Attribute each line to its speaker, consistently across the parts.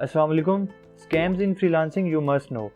Speaker 1: अस्सलाम वालेकुम। Scams in freelancing you must know.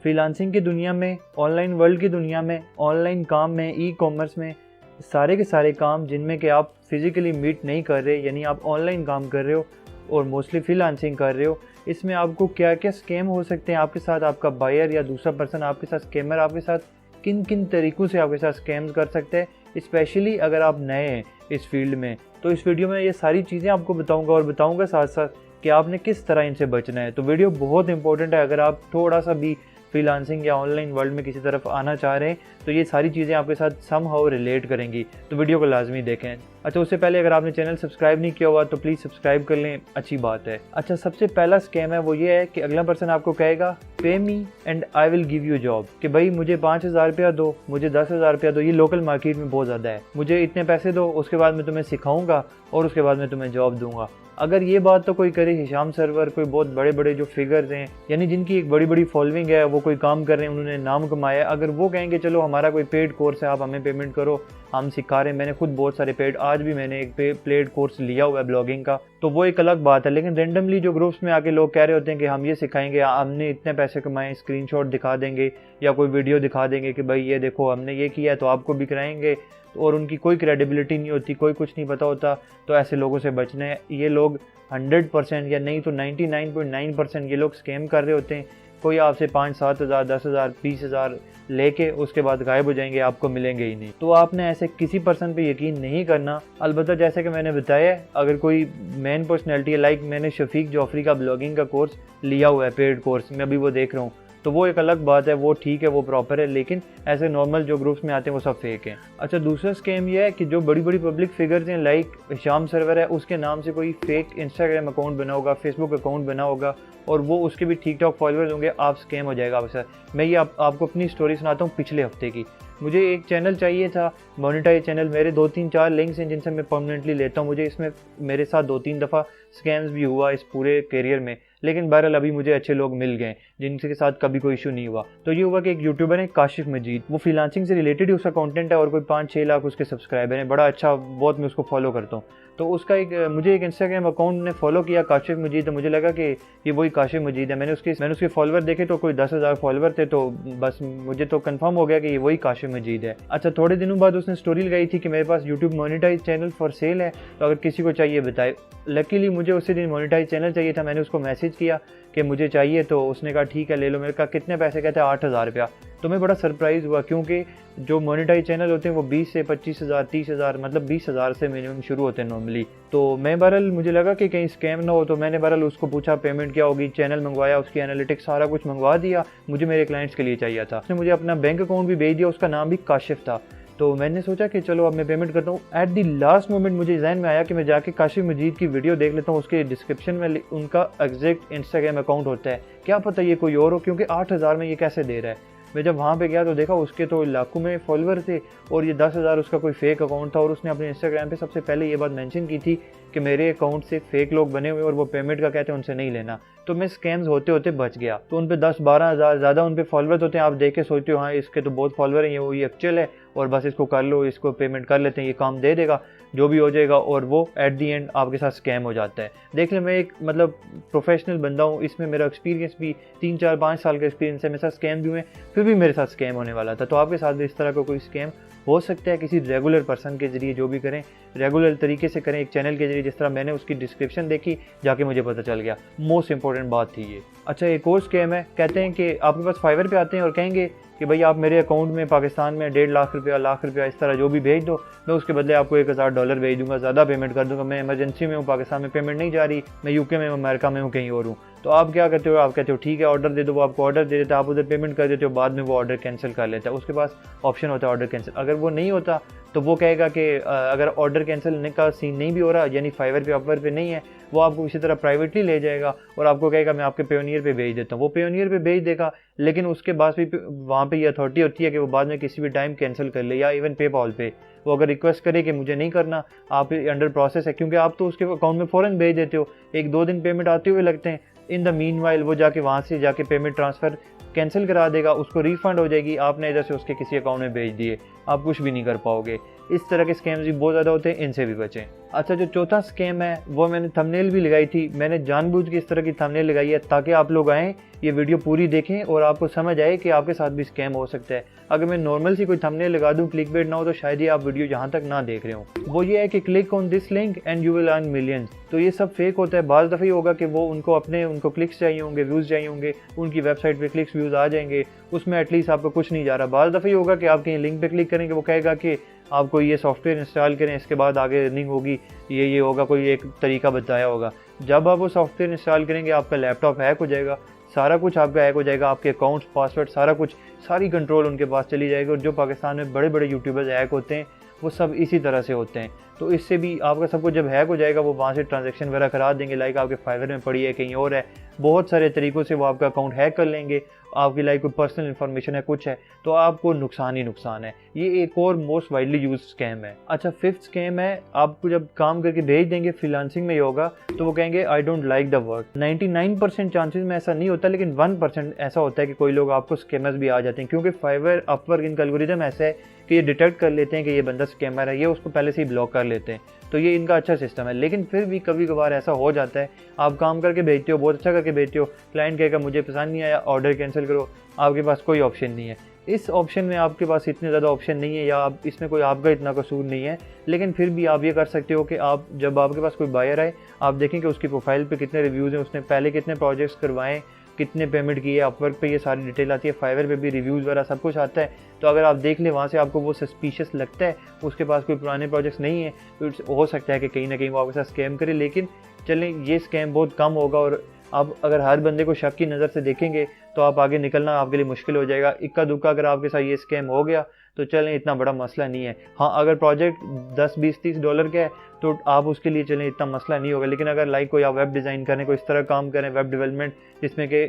Speaker 1: Freelancing की दुनिया में, ऑनलाइन वर्ल्ड की दुनिया में, ऑनलाइन काम में, ई कॉमर्स में सारे के सारे काम जिनमें कि आप फिज़िकली मीट नहीं कर रहे, यानी आप ऑनलाइन काम कर रहे हो और मोस्टली फ्रीलांसिंग कर रहे हो, इसमें आपको क्या क्या स्कैम हो सकते हैं आपके साथ, आपका बायर या दूसरा पर्सन आपके साथ, स्कैमर आपके साथ किन किन तरीक़ों से आपके साथ स्कैम्स कर सकते हैं। स्पेशली अगर आप नए हैं इस फील्ड में, तो इस वीडियो में ये सारी चीज़ें आपको बताऊंगा और बताऊंगा साथ साथ कि आपने किस तरह इनसे बचना है। तो वीडियो बहुत इंपॉर्टेंट है। अगर आप थोड़ा सा भी फ्रीलांसिंग या ऑनलाइन वर्ल्ड में किसी तरफ आना चाह रहे हैं तो ये सारी चीज़ें आपके साथ समहाउ रिलेट करेंगी, तो वीडियो को लाजमी देखें। अच्छा, उससे पहले अगर आपने चैनल सब्सक्राइब नहीं किया हुआ तो प्लीज़ सब्सक्राइब कर लें, अच्छी बात है। अच्छा, सबसे पहला स्कैम है वो ये है कि अगला पर्सन आपको कहेगा पे me and I will give you job, कि भाई मुझे 5,000 रुपया दो, मुझे 10,000 रुपया दो। ये लोकल मार्केट में बहुत ज़्यादा है। मुझे इतने पैसे दो, उसके बाद मैं तुम्हें सिखाऊंगा और उसके बाद मैं तुम्हें जॉब दूंगा। अगर ये बात तो कोई करे, हिशाम सर्वर, कोई बहुत बड़े बड़े जो फिगर्स हैं, यानी जिनकी एक बड़ी बड़ी फॉलोइंग है, वो कोई काम कर रहे हैं, उन्होंने नाम कमाया, अगर वो कहेंगे चलो हमारा कोई पेड कोर्स है, आप हमें पेमेंट करो, हम सिखा रहे हैं। मैंने खुद बहुत सारे पेड, आज भी मैंने एक पेड कोर्स लिया हुआ है ब्लॉगिंग का, तो वो एक अलग बात है। लेकिन रेंडमली जो ग्रुप्स में आके लोग कह रहे होते हैं कि हम ये सिखाएंगे, हमने इतने पैसे कमाए, स्क्रीनशॉट दिखा देंगे या कोई वीडियो दिखा देंगे कि भाई ये देखो हमने ये किया है तो आपको भी कराएंगे, और उनकी कोई क्रेडिबिलिटी नहीं होती, कोई कुछ नहीं पता होता, तो ऐसे लोगों से बचना है। ये लोग 100% या नहीं तो 99.9% ये लोग स्कैम कर रहे होते हैं। कोई आपसे 5-7 हज़ार, 10 हज़ार, 20 हज़ार लेके उसके बाद गायब हो जाएंगे, आपको मिलेंगे ही नहीं। तो आपने ऐसे किसी पर्सन पे यकीन नहीं करना। अलबत्ता जैसे कि मैंने बताया, अगर कोई मेन पर्सनैलिटी है, लाइक मैंने शफीक जॉफरी का ब्लॉगिंग का कोर्स लिया हुआ है, पेड कोर्स, मैं अभी वो देख रहा हूँ, तो वो एक अलग बात है, वो ठीक है, वो प्रॉपर है। लेकिन ऐसे नॉर्मल जो ग्रुप्स में आते हैं वो सब फेक हैं। अच्छा, दूसरा स्कैम ये है कि जो बड़ी बड़ी पब्लिक फिगर्स हैं, लाइक हिशाम सर्वर है, उसके नाम से कोई फेक इंस्टाग्राम अकाउंट बना होगा, फेसबुक अकाउंट बना होगा, और वो उसके भी ठीक ठाक फॉलोअर्स होंगे, आप स्कैम हो जाएगा आपके साथ। मैं ये आपको अपनी स्टोरी सुनाता हूँ पिछले हफ्ते की। मुझे एक चैनल चाहिए था, मोनेटाइज चैनल। मेरे 2-3-4 लिंक्स हैं जिनसे मैं परमानेंटली लेता हूँ। मुझे इसमें मेरे साथ 2-3 दफ़ा स्कैम्स भी हुआ इस पूरे करियर में, लेकिन बहरहाल अभी मुझे अच्छे लोग मिल गए जिनके साथ कभी कोई इशू नहीं हुआ। तो ये हुआ कि एक यूट्यूबर है काशिफ मजीद, वो फ्रीलांसिंग से रिलेटेड ही उसका कंटेंट है और कोई 5-6 लाख उसके सब्सक्राइबर हैं, बड़ा अच्छा, बहुत मैं उसको फॉलो करता हूँ। तो उसका मुझे एक इंस्टाग्राम अकाउंट ने फॉलो किया, काशिफ मजीद, तो मुझे लगा कि ये वही काशिफ मजीद है। मैंने उसके फॉलोवर देखे तो कोई 10,000 फॉलोवर थे, तो बस मुझे तो कंफर्म हो गया कि ये वही काशिफ मजीद है। अच्छा, थोड़े दिनों बाद उसने स्टोरी लगाई थी कि मेरे पास YouTube monetize channel for sale है, तो अगर किसी को चाहिए बताए। लकीली मुझे उसी दिन मोनेटाइज चैनल चाहिए था। मैंने उसको मैसेज किया कि मुझे चाहिए, तो उसने कहा ठीक है ले लो। मेरे कहा कितने पैसे, कहते हैं 8,000 रुपया। तो मैं बड़ा सरप्राइज़ हुआ, क्योंकि जो मोनेटाइज चैनल होते हैं वो 20 से 25,000, 30,000, मतलब 20,000 से मिनिमम शुरू होते हैं नॉर्मली। तो मैं बहरहाल मुझे लगा कि कहीं स्कैम ना हो, तो मैंने बहरहाल उसको पूछा पेमेंट क्या होगी, चैनल मंगवाया, उसकी एनालिटिक्स सारा कुछ मंगवा दिया। मुझे मेरे क्लाइंट्स के लिए चाहिए था। उसने मुझे अपना बैंक अकाउंट भी भेज दिया, उसका नाम भी काशिफ था। तो मैंने सोचा कि चलो अब मैं पेमेंट करता हूँ। एट द लास्ट मोमेंट मुझे ज़हन में आया कि मैं जाके काशिफ मजीद की वीडियो देख लेता हूँ, उसके डिस्क्रिप्शन में उनका एग्जैक्ट इंस्टाग्राम अकाउंट होता है, क्या पता ये कोई और हो, क्योंकि 8,000 में ये कैसे दे रहा है। मैं जब वहाँ पे गया तो देखा उसके तो लाखों में फॉलोअर थे और ये 10,000 उसका कोई फेक अकाउंट था। और उसने अपने इंस्टाग्राम पे सबसे पहले ये बात मेंशन की थी कि मेरे अकाउंट से फेक लोग बने हुए और वो पेमेंट का कहते हैं उनसे नहीं लेना। तो मैं स्कैम्स होते होते बच गया। तो उन पे 10-12 हज़ार ज़्यादा उन पे फॉलोअर्स होते हैं। आप देख के सोचते हो हाँ इसके तो बहुत फॉलोअर हैं, ये एक्चुअल है और बस इसको कर लो, इसको पेमेंट कर लेते हैं, ये काम दे देगा, जो भी हो जाएगा, और वो एट दी एंड आपके साथ स्कैम हो जाता है। देख लें, मैं एक मतलब प्रोफेशनल बंदा हूँ, इसमें मेरा एक्सपीरियंस भी 3-4-5 साल का एक्सपीरियंस है। मेरे साथ स्कैम भी हुए, फिर भी मेरे साथ स्कैम होने वाला था। तो आपके साथ भी इस तरह का कोई स्कैम हो सकता है, किसी रेगुलर पर्सन के जरिए। जो भी करें रेगुलर तरीके से करें, एक चैनल के जरिए, जिस तरह मैंने उसकी डिस्क्रिप्शन देखी जाके मुझे पता चल गया। मोस्ट इंपॉर्टेंट बात थी ये। अच्छा, एक और स्कैम है, कहते हैं कि आपके पास फाइवर पे आते हैं और कहेंगे कि भाई आप मेरे अकाउंट में पाकिस्तान में 1.5 लाख रुपया, लाख रुपया, इस तरह जो भी भेज दो, मैं उसके बदले आपको 1,000 डॉलर भेज दूंगा, ज़्यादा पेमेंट कर दूंगा। मैं इमरजेंसी में हूँ, पाकिस्तान में पेमेंट नहीं जा रही, मैं यूके में हूँ, अमेरिका में हूँ, कहीं और हूँ। तो आप क्या करते हो, आप कहते हो ठीक है ऑर्डर दे दो, वो आपको ऑर्डर दे देता है, आप उधर पेमेंट कर देते हो, बाद में वो ऑर्डर कैंसिल कर लेता है। उसके पास ऑप्शन होता है ऑर्डर कैंसिल। अगर वो नहीं होता तो वो कहेगा कि अगर ऑर्डर कैंसिल का सीन नहीं भी हो रहा, यानी फाइवर पे, अपवर पे नहीं है, वो आपको इसी तरह प्राइवेटली ले जाएगा और आपको कहेगा मैं आपके पेयोनियर पे भेज देता हूँ। वो पेयोनियर पे भेज देगा, लेकिन उसके बाद भी वहाँ पे ये अथॉरिटी होती है कि वो बाद में किसी भी टाइम कैंसिल कर ले, या इवन पेपॉल पे वो अगर रिक्वेस्ट करे कि मुझे नहीं करना, आप अंडर प्रोसेस है, क्योंकि आप तो उसके अकाउंट में फ़ौरन भेज देते हो, 1-2 दिन पेमेंट आते हुए लगते हैं। इन द मीनवाइल वो जाके वहाँ से जाके पेमेंट ट्रांसफ़र कैंसिल करा देगा, उसको रिफ़ंड हो जाएगी, आपने इधर से उसके किसी अकाउंट में भेज दिए। आप कुछ भी नहीं कर पाओगे। इस तरह के स्कैम्स भी बहुत ज़्यादा होते हैं, इनसे भी बचें। अच्छा, जो चौथा स्कैम है वो मैंने थंबनेल भी लगाई थी, मैंने जानबूझ के इस तरह की थंबनेल लगाई है ताकि आप लोग आएँ, ये वीडियो पूरी देखें और आपको समझ आए कि आपके साथ भी स्कैम हो सकता है। अगर मैं नॉर्मल सी कोई थंबनेल लगा दूं, क्लिकबेट ना हो, तो शायद ही आप वीडियो यहाँ तक ना देख रहे हो। वो ये है कि click on this link and you will earn millions. तो ये सब फेक होता है। बाज़ दफ़े होगा कि वो उनको क्लिक्स चाहिए होंगे, व्यूज़ चाहिए होंगे, उनकी वेबसाइट पे क्लिक्स व्यूज़ आ जाएंगे, उसमें एटलीस्ट आपको कुछ नहीं जा रहा। बाज़ दफ़े होगा कि आप कहीं लिंक पे क्लिक करेंगे, वो कहेगा कि आपको ये सॉफ्टवेयर इंस्टॉल करें, इसके बाद आगे अर्निंग होगी, ये होगा, कोई एक तरीका बताया होगा। जब आप वो सॉफ्टवेयर इंस्टॉल करेंगे आपका लैपटॉप हैक हो जाएगा, सारा कुछ आपका हैक हो जाएगा, आपके अकाउंट्स, पासवर्ड, सारा कुछ, सारी कंट्रोल उनके पास चली जाएगी। और जो पाकिस्तान में बड़े बड़े यूट्यूबर्स हैक होते हैं वो सब इसी तरह से होते हैं। तो इससे भी आपका सब कुछ जब हैक हो जाएगा, वो वहाँ से ट्रांजैक्शन वगैरह करा देंगे, लाइक आपके फाइवर में पड़ी है, कहीं और है, बहुत सारे तरीक़ों से वो आपका अकाउंट हैक कर लेंगे। आपकी लाइक कोई पर्सनल इन्फॉर्मेशन है, कुछ है, तो आपको नुकसान ही नुकसान है। ये एक और मोस्ट वाइडली यूज स्कैम है। अच्छा, फिफ्थ स्कैम है, आपको जब काम करके भेज देंगे, फ्रीलांसिंग में ही होगा, तो वो कहेंगे I don't like the work. 99% chances में ऐसा नहीं होता, लेकिन 1% ऐसा होता है कि कोई लोग आपको स्कैमर्स भी आ जाते हैं, क्योंकि फाइवर, अपवर्क, इनका एल्गोरिथम ऐसा है कि ये डिटेक्ट कर लेते हैं कि ये बंदा स्कैमर है, ये उसको पहले से ही ब्लॉक कर लेते हैं। तो ये इनका अच्छा सिस्टम है। लेकिन फिर भी कभी कभार ऐसा हो जाता है, आप काम करके भेजते हो, बहुत अच्छा करके भेजते हो, क्लाइंट कहेगा मुझे पसंद नहीं आया, ऑर्डर कैंसिल करो, आपके पास कोई ऑप्शन नहीं है। इस ऑप्शन में आपके पास इतने ज़्यादा ऑप्शन नहीं है, या आप इसमें कोई आपका इतना कसूर नहीं है, लेकिन फिर भी आप ये कर सकते हो कि आप जब आपके पास कोई बायर आए, आप देखें कि उसकी प्रोफाइल पे कितने रिव्यूज़ हैं, उसने पहले कितने प्रोजेक्ट्स करवाएं, कितने पेमेंट की है। अपवर्क पे ये सारी डिटेल आती है, फाइवर पे भी रिव्यूज़ वगैरह सब कुछ आता है। तो अगर आप देख लें वहाँ से, आपको वो सस्पिशियस लगता है, उसके पास कोई पुराने प्रोजेक्ट्स नहीं है, तो हो सकता है कि कहीं ना कहीं वो आपके साथ स्कैम करे। लेकिन चलें, ये स्कैम बहुत कम होगा, और आप अगर हर बंदे को शक की नज़र से देखेंगे तो आप आगे निकलना आपके लिए मुश्किल हो जाएगा। इक्का दुक्का अगर आपके साथ ये स्कैम हो गया तो चलें, इतना बड़ा मसला नहीं है। हाँ, अगर प्रोजेक्ट 10, 20, 30 डॉलर का है तो आप उसके लिए चलें, इतना मसला नहीं होगा। लेकिन अगर लाइक कोई आप वेब डिज़ाइन करें, कोई इस तरह काम करें, वेब डेवलपमेंट, जिसमें कि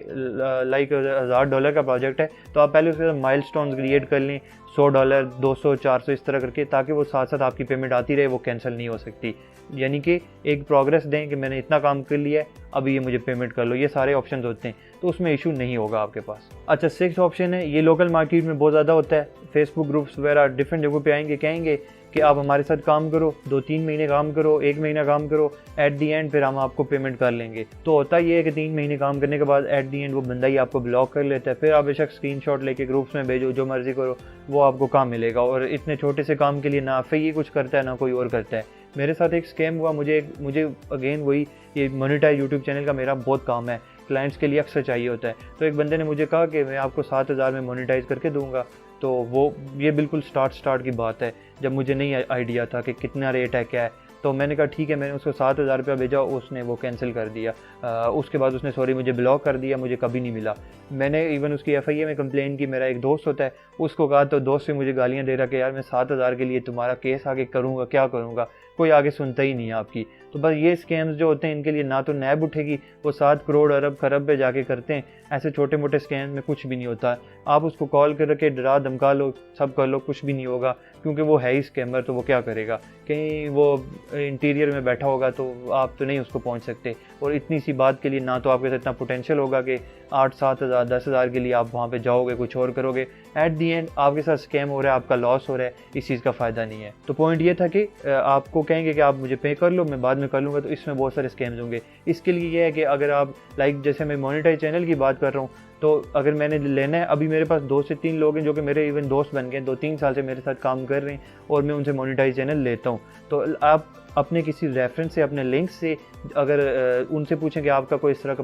Speaker 1: लाइक $1000 का प्रोजेक्ट है, तो आप पहले उसके माइलस्टोन्स क्रिएट कर लें, $100, 200, 400 इस तरह करके, ताकि वो साथ साथ आपकी पेमेंट आती रहे, वो कैंसिल नहीं हो सकती। यानी कि एक प्रोग्रेस दें कि मैंने इतना काम कर लिया है, अभी ये मुझे पेमेंट कर लो। ये सारे ऑप्शंस होते हैं, तो उसमें इशू नहीं होगा आपके पास। अच्छा, 6th ऑप्शन है, ये लोकल मार्केट में बहुत ज़्यादा होता है। फेसबुक ग्रुप्स वगैरह डिफरेंट जगहों पे आएंगे, कहेंगे कि आप हमारे साथ काम करो, 2-3 महीने काम करो, 1 महीना काम करो, एट दी एंड फिर हम आपको पेमेंट कर लेंगे। तो होता ये है कि 3 महीने काम करने के बाद एट दी एंड वो बंदा ही आपको ब्लॉक कर लेता है। फिर आप बेशक स्क्रीनशॉट लेके ग्रुप्स में भेजो, जो मर्जी करो, वो आपको काम मिलेगा। और इतने छोटे से काम के लिए ना फिर ये कुछ करता है, ना कोई और करता है। मेरे साथ एक स्कैम हुआ, मुझे अगेन वही, ये मोनेटाइज यूट्यूब चैनल का मेरा बहुत काम है, क्लाइंट्स के लिए अक्सर चाहिए होता है। तो एक बंदे ने मुझे कहा कि मैं आपको 7000 में मोनेटाइज करके दूंगा। तो ये बिल्कुल स्टार्ट की बात है, जब मुझे नहीं आइडिया था कि कितना रेट है, क्या है। तो मैंने कहा ठीक है, मैंने उसको 7000 रुपया भेजा, उसने वो कैंसिल कर दिया। उसके बाद उसने मुझे ब्लॉक कर दिया, मुझे कभी नहीं मिला। मैंने इवन उसकी FIA में कंप्लेन की। मेरा एक दोस्त होता है, उसको कहा, तो दोस्त से मुझे गालियाँ दे रहा कि यार मैं 7000 के लिए तुम्हारा केस आगे करूँगा, क्या करूँगा, कोई आगे सुनता ही नहीं है आपकी। तो बस ये स्कैम्स जो होते हैं, इनके लिए ना तो नैब उठेगी, वो 7 करोड़ अरब खरब पे जाके करते हैं। ऐसे छोटे मोटे स्कैम में कुछ भी नहीं होता। आप उसको कॉल करके डरा धमका लो, सब कर लो, कुछ भी नहीं होगा, क्योंकि वो है ही स्कैमर। तो वो क्या करेगा, कहीं वो इंटीरियर में बैठा होगा तो आप तो नहीं उसको पहुंच सकते। और इतनी सी बात के लिए ना तो आपके साथ इतना पोटेंशियल होगा कि 8-7 हज़ार 10 हज़ार के लिए आप वहाँ पे जाओगे, कुछ और करोगे। एट दी एंड आपके साथ स्कैम हो रहा है, आपका लॉस हो रहा है, इस चीज़ का फ़ायदा नहीं है। तो पॉइंट ये था कि आपको कहेंगे कि आप मुझे पे कर लो, मैं बाद में कर लूँगा, तो इसमें बहुत सारे स्कैम्स होंगे। इसके लिए ये है कि अगर आप लाइक जैसे मैं मोनेटाइज चैनल की बात कर रहा हूँ, तो अगर मैंने लेना है, अभी मेरे पास 2 से 3 लोग हैं जो कि मेरे इवन दोस्त बन गए, 2-3 साल से मेरे साथ काम कर रहे हैं, और मैं उनसे मोनेटाइज चैनल लेता हूँ। तो आप अपने किसी रेफरेंस से, अपने लिंक से अगर उनसे पूछें कि आपका कोई इस तरह का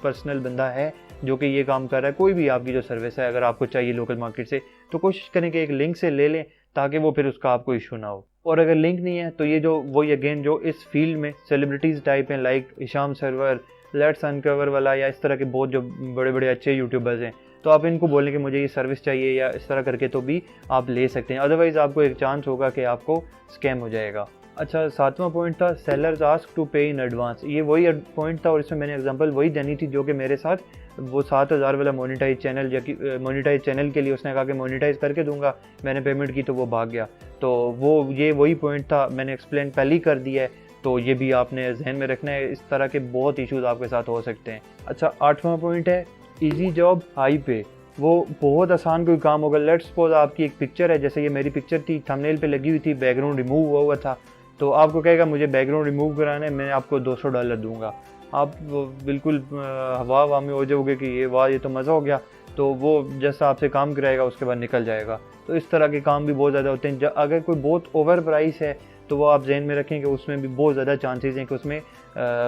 Speaker 1: पर्सनल बंदा है जो कि ये काम कर रहा है, कोई भी आपकी जो सर्विस है अगर आपको चाहिए लोकल मार्केट से, तो कोशिश करें कि एक लिंक से ले लें, ताकि वो फिर उसका आपको इशू ना हो। और अगर लिंक नहीं है तो ये जो वही अगेन जो इस फील्ड में सेलिब्रिटीज़ टाइप हैं, like Hisham Sarwar, let's uncover वाला, या इस तरह के बहुत जो बड़े बड़े अच्छे यूट्यूबर्स हैं, तो आप इनको बोलें कि मुझे ये सर्विस चाहिए, या इस तरह करके तो भी आप ले सकते हैं। अदरवाइज़ आपको एक चांस होगा कि आपको स्कैम हो जाएगा। अच्छा, 7वां पॉइंट था सेलर्स आस्क टू पे इन एडवांस। ये वही पॉइंट था, और इसमें मैंने एग्जांपल वही देनी थी जो कि मेरे साथ वो 7000 वाला मोनेटाइज चैनल के लिए उसने कहा कि मोनेटाइज करके दूंगा, मैंने पेमेंट की तो वो भाग गया। तो वही पॉइंट था, मैंने एक्सप्लेन पहले ही कर दिया है, तो ये भी आपने जहन में रखना है। इस तरह के बहुत इश्यूज आपके साथ हो सकते हैं। अच्छा, 8वां पॉइंट है इजी जॉब हाई पे। वो बहुत आसान कोई काम होगा। लेट्स सपोज आपकी एक पिक्चर है, जैसे ये मेरी पिक्चर थी, थंबनेल पे लगी हुई थी, बैकग्राउंड रिमूव हुआ था, तो आपको कहेगा मुझे बैकग्राउंड रिमूव कराना है, मैं आपको $200 दूंगा। आप बिल्कुल हवा में हो जाओगे कि ये वाह ये तो मज़ा हो गया, तो वो जैसा आपसे काम कराएगा उसके बाद निकल जाएगा। तो इस तरह के काम भी बहुत ज़्यादा होते हैं। अगर कोई बहुत ओवर प्राइस है तो वो आप जहन में रखें कि उसमें भी बहुत ज़्यादा चांसेस हैं कि उसमें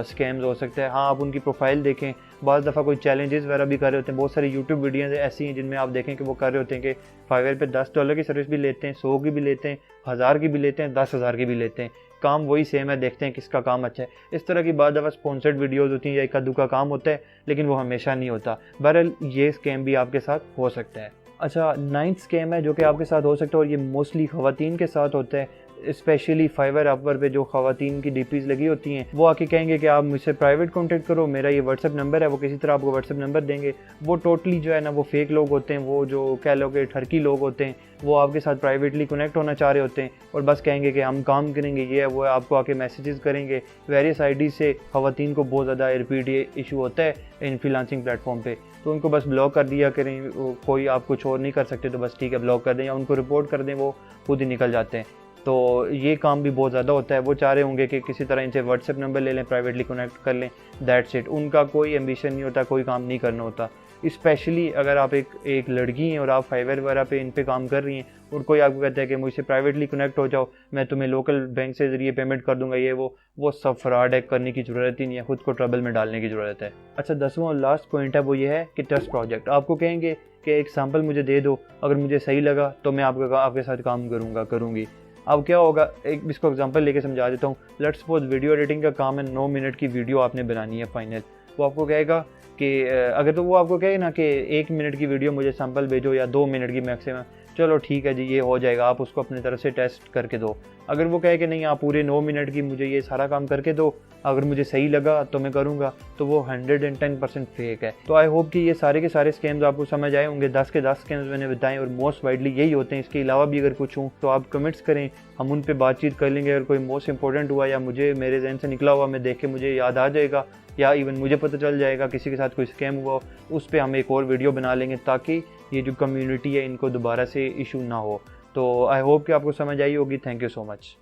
Speaker 1: स्कैम्स हो सकते हैं। हाँ, आप उनकी प्रोफाइल देखें, बाज़ दफ़ा कोई चैलेंजेस वगैरह भी कर रहे होते हैं। बहुत सारी यूट्यूब वीडियोज़ ऐसी हैं जिनमें आप देखें कि वो कर रहे होते हैं कि फाइवर पे $10 की सर्विस भी लेते हैं, 100 की भी लेते हैं, 1000 की भी लेते हैं, 10,000 की भी लेते हैं। काम वही सेम है, देखते हैं किसका काम अच्छा है। इस तरह की बात दफ़ा स्पॉन्सर्ड वीडियोज़ होती हैं या इक्का दुक्का काम होता है, लेकिन वो हमेशा नहीं होता। बहरहाल ये स्कैम भी आपके साथ हो सकता है। अच्छा, 9th स्कैम है जो कि आपके साथ हो सकता है और ये मोस्टली ख़वातीन के साथ होता है। स्पेशली फाइवर अपवर पे जो ख़वातीन की डीपीज़ लगी होती हैं, वो आके कहेंगे कि आप मुझसे प्राइवेट कॉन्टेक्ट करो, मेरा ये व्हाट्सअप नंबर है। वो किसी तरह आपको व्हाट्सअप नंबर देंगे। वो टोटली जो है ना वो फेक लोग होते हैं। वो जो कह लो कि ठरकी लोग होते हैं, वो आपके साथ प्राइवेटली कनेक्ट होना चाह रहे होते हैं और बस कहेंगे कि हम काम करेंगे, ये है वो है। आपको आके मैसेजेस करेंगे वेरियस आईडी से। ख़वातीन को बहुत ज़्यादा रिपीट इशू होता है इन फ्रीलांसिंग प्लेटफॉर्म पे, तो उनको बस ब्लॉक कर दिया करें। कोई आप कुछ और नहीं कर सकते तो बस ठीक है ब्लॉक कर दें या उनको रिपोर्ट कर दें, वो खुद ही निकल जाते हैं। तो ये काम भी बहुत ज़्यादा होता है। वो चाह रहे होंगे कि किसी तरह इनसे व्हाट्सएप नंबर ले लें, प्राइवेटली कनेक्ट कर लें, दैट्स इट। उनका कोई एम्बिशन नहीं होता, कोई काम नहीं करना होता। स्पेशली अगर आप एक लड़की हैं और आप फाइवर वगैरह पे इन पे काम कर रही हैं और कोई आपको कहता है कि मुझसे प्राइवेटली कनेक्ट हो जाओ, मैं तुम्हें लोकल बैंक से ज़रिए पेमेंट कर दूंगा, ये वो सब फ्रॉड है, करने की ज़रूरत ही नहीं है, खुद को ट्रबल में डालने की ज़रूरत है। अच्छा, 10वां और लास्ट पॉइंट है वो ये है कि ट्रस्ट प्रोजेक्ट। आपको कहेंगे कि एक सैम्पल मुझे दे दो, अगर मुझे सही लगा तो मैं आपके साथ काम करूँगी। अब क्या होगा, एक इसको एग्जांपल लेके समझा देता हूँ। लेट्स सपोज वीडियो एडिटिंग का काम है, 9 मिनट की वीडियो आपने बनानी है फाइनल। वो आपको कहेगा कि अगर तो वो आपको कहे ना कि 1 मिनट की वीडियो मुझे सैंपल भेजो या 2 मिनट की मैक्सिमम, चलो ठीक है जी ये हो जाएगा, आप उसको अपनी तरफ से टेस्ट करके दो। अगर वो कहे कि नहीं आप पूरे 9 मिनट की मुझे ये सारा काम करके दो, अगर मुझे सही लगा तो मैं करूँगा, तो वो 110% फेक है। तो आई होप कि ये सारे के सारे स्कैम्स आपको समझ आए होंगे। 10 के 10 स्कैम्स मैंने बताए और मोस्ट वाइडली यही होते हैं। इसके अलावा भी अगर कुछ हूँ तो आप कमेंट्स करें, हम उन पर बातचीत कर लेंगे। अगर कोई मोस्ट इंपॉर्टेंट हुआ या मुझे मेरे जहन से निकला हुआ मैं देख के मुझे याद आ जाएगा या इवन मुझे पता चल जाएगा किसी के साथ कोई स्कैम हुआ, उस पर हम एक और वीडियो बना लेंगे ताकि ये जो कम्युनिटी है इनको दोबारा से इशू ना हो। तो आई होप कि आपको समझ आई होगी। Thank you so much.